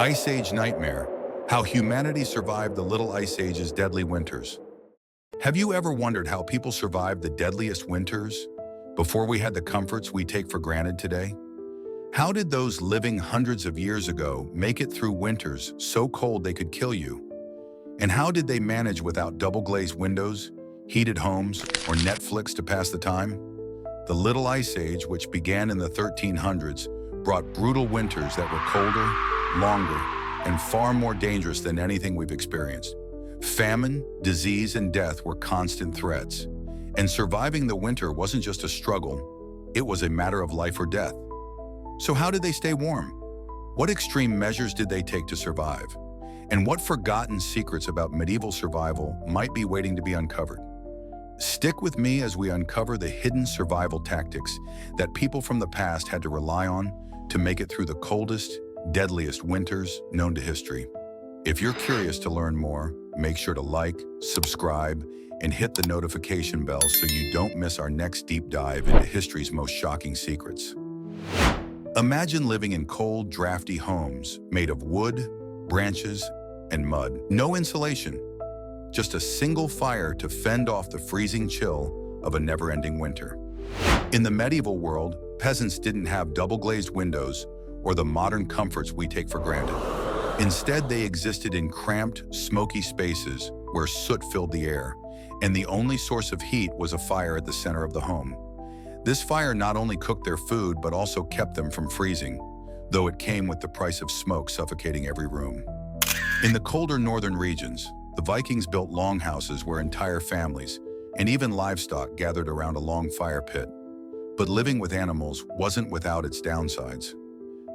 Ice Age Nightmare: How Humanity Survived the Little Ice Age's Deadly Winters. Have you ever wondered how people survived the deadliest winters before we had the comforts we take for granted today? How did those living hundreds of years ago make it through winters so cold they could kill you? And how did they manage without double-glazed windows, heated homes, or Netflix to pass the time? The Little Ice Age, which began in the 1300s, brought brutal winters that were colder, longer, and far more dangerous than anything we've experienced. Famine, disease, and death were constant threats. And surviving the winter wasn't just a struggle, it was a matter of life or death. So how did they stay warm? What extreme measures did they take to survive? And what forgotten secrets about medieval survival might be waiting to be uncovered? Stick with me as we uncover the hidden survival tactics that people from the past had to rely on to make it through the coldest, deadliest winters known to history. If you're curious to learn more, make sure to like, subscribe, and hit the notification bell so you don't miss our next deep dive into history's most shocking secrets. Imagine living in cold, drafty homes made of wood, branches, and mud. No insulation, just a single fire to fend off the freezing chill of a never-ending winter. In the medieval world, peasants didn't have double-glazed windows or the modern comforts we take for granted. Instead, they existed in cramped, smoky spaces where soot filled the air, and the only source of heat was a fire at the center of the home. This fire not only cooked their food, but also kept them from freezing, though it came with the price of smoke suffocating every room. In the colder northern regions, the Vikings built longhouses where entire families, and even livestock, gathered around a long fire pit. But living with animals wasn't without its downsides.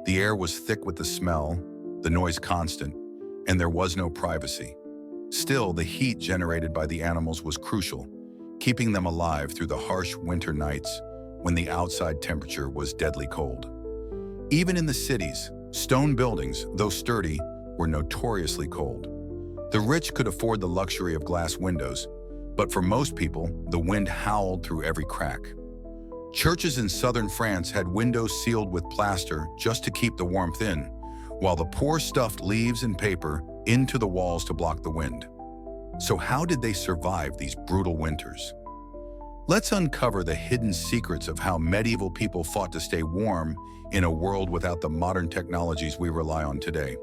The air was thick with the smell, the noise constant, and there was no privacy. Still, the heat generated by the animals was crucial, keeping them alive through the harsh winter nights when the outside temperature was deadly cold. Even in the cities, stone buildings, though sturdy, were notoriously cold. The rich could afford the luxury of glass windows, but for most people, the wind howled through every crack. Churches in southern France had windows sealed with plaster just to keep the warmth in, while the poor stuffed leaves and paper into the walls to block the wind. So how did they survive these brutal winters? Let's uncover the hidden secrets of how medieval people fought to stay warm in a world without the modern technologies we rely on today.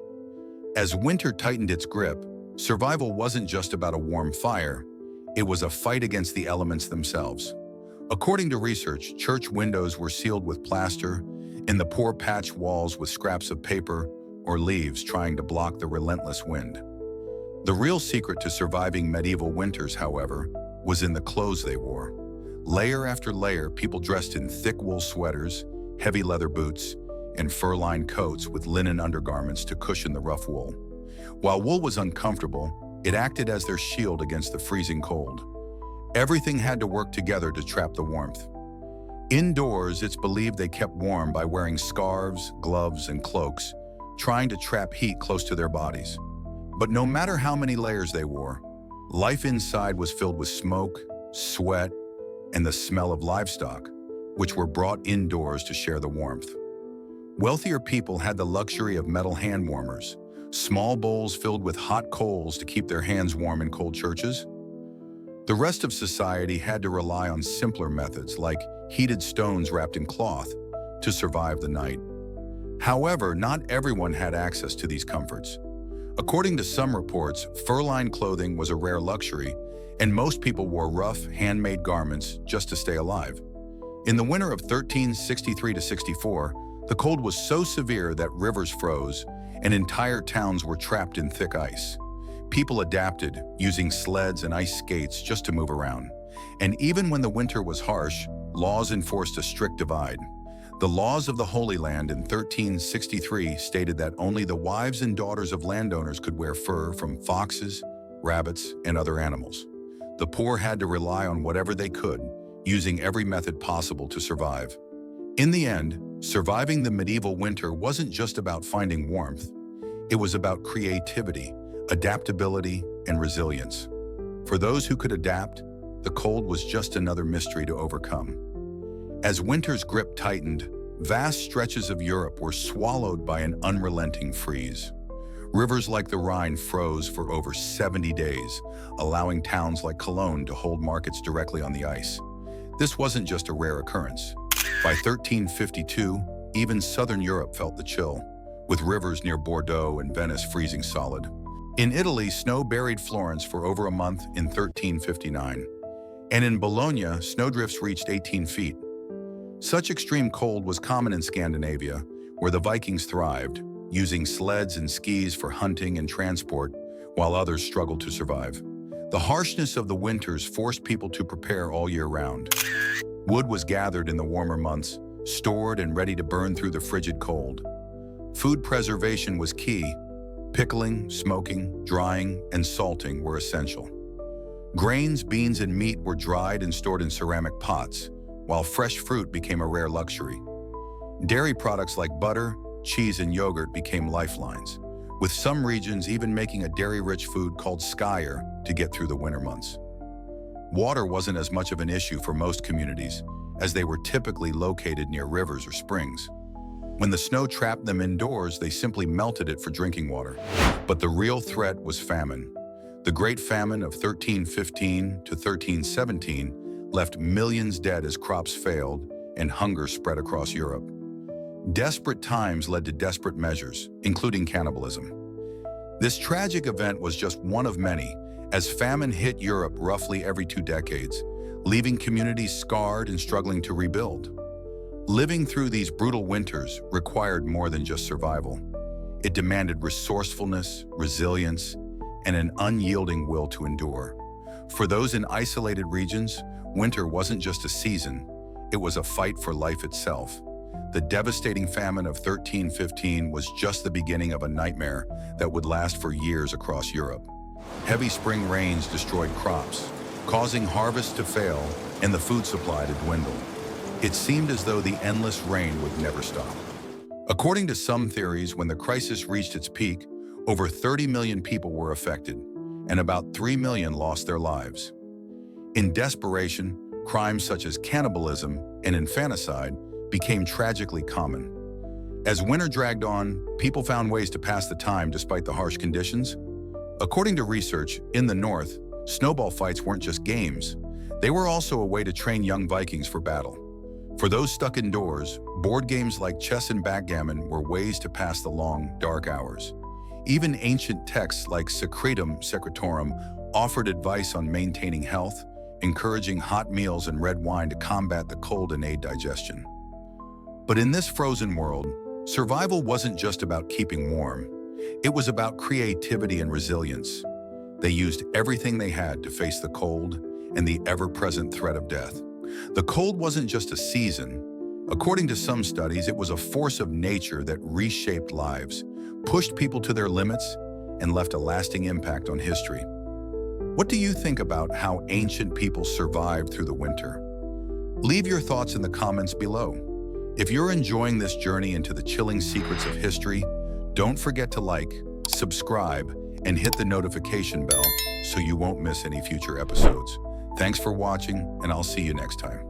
As winter tightened its grip, survival wasn't just about a warm fire, it was a fight against the elements themselves. According to research, church windows were sealed with plaster, and the poor patched walls with scraps of paper or leaves trying to block the relentless wind. The real secret to surviving medieval winters, however, was in the clothes they wore. Layer after layer, people dressed in thick wool sweaters, heavy leather boots, and fur-lined coats with linen undergarments to cushion the rough wool. While wool was uncomfortable, it acted as their shield against the freezing cold. Everything had to work together to trap the warmth. Indoors, it's believed they kept warm by wearing scarves, gloves, and cloaks, trying to trap heat close to their bodies. But no matter how many layers they wore, life inside was filled with smoke, sweat, and the smell of livestock, which were brought indoors to share the warmth. Wealthier people had the luxury of metal hand warmers, small bowls filled with hot coals to keep their hands warm in cold churches. The rest of society had to rely on simpler methods like heated stones wrapped in cloth to survive the night. However, not everyone had access to these comforts. According to some reports, fur-lined clothing was a rare luxury, and most people wore rough, handmade garments just to stay alive. In the winter of 1363–64, the cold was so severe that rivers froze and entire towns were trapped in thick ice. People adapted, using sleds and ice skates just to move around. And even when the winter was harsh, laws enforced a strict divide. The laws of the Holy Land in 1363 stated that only the wives and daughters of landowners could wear fur from foxes, rabbits, and other animals. The poor had to rely on whatever they could, using every method possible to survive. In the end, surviving the medieval winter wasn't just about finding warmth. It was about creativity, adaptability, and resilience. For those who could adapt, the cold was just another mystery to overcome. As winter's grip tightened, vast stretches of Europe were swallowed by an unrelenting freeze. Rivers like the Rhine froze for over 70 days, allowing towns like Cologne to hold markets directly on the ice. This wasn't just a rare occurrence. By 1352, even southern Europe felt the chill, with rivers near Bordeaux and Venice freezing solid. In Italy, snow buried Florence for over a month in 1359. And in Bologna, snowdrifts reached 18 feet. Such extreme cold was common in Scandinavia, where the Vikings thrived, using sleds and skis for hunting and transport, while others struggled to survive. The harshness of the winters forced people to prepare all year round. Wood was gathered in the warmer months, stored and ready to burn through the frigid cold. Food preservation was key. Pickling, smoking, drying, and salting were essential. Grains, beans, and meat were dried and stored in ceramic pots, while fresh fruit became a rare luxury. Dairy products like butter, cheese, and yogurt became lifelines, with some regions even making a dairy-rich food called skyr to get through the winter months. Water wasn't as much of an issue for most communities, as they were typically located near rivers or springs. When the snow trapped them indoors, they simply melted it for drinking water. But the real threat was famine. The Great Famine of 1315 to 1317 left millions dead as crops failed and hunger spread across Europe. Desperate times led to desperate measures, including cannibalism. This tragic event was just one of many, as famine hit Europe roughly every 2 decades, leaving communities scarred and struggling to rebuild. Living through these brutal winters required more than just survival. It demanded resourcefulness, resilience, and an unyielding will to endure. For those in isolated regions, winter wasn't just a season, it was a fight for life itself. The devastating famine of 1315 was just the beginning of a nightmare that would last for years across Europe. Heavy spring rains destroyed crops, causing harvests to fail and the food supply to dwindle. It seemed as though the endless rain would never stop. According to some theories, when the crisis reached its peak, over 30 million people were affected, and about 3 million lost their lives. In desperation, crimes such as cannibalism and infanticide became tragically common. As winter dragged on, people found ways to pass the time despite the harsh conditions. According to research, in the north, snowball fights weren't just games. They were also a way to train young Vikings for battle. For those stuck indoors, board games like chess and backgammon were ways to pass the long, dark hours. Even ancient texts like Secretum Secretorum offered advice on maintaining health, encouraging hot meals and red wine to combat the cold and aid digestion. But in this frozen world, survival wasn't just about keeping warm. It was about creativity and resilience. They used everything they had to face the cold and the ever-present threat of death. The cold wasn't just a season. According to some studies, it was a force of nature that reshaped lives, pushed people to their limits, and left a lasting impact on history. What do you think about how ancient people survived through the winter? Leave your thoughts in the comments below. If you're enjoying this journey into the chilling secrets of history, don't forget to like, subscribe, and hit the notification bell so you won't miss any future episodes. Thanks for watching, and I'll see you next time.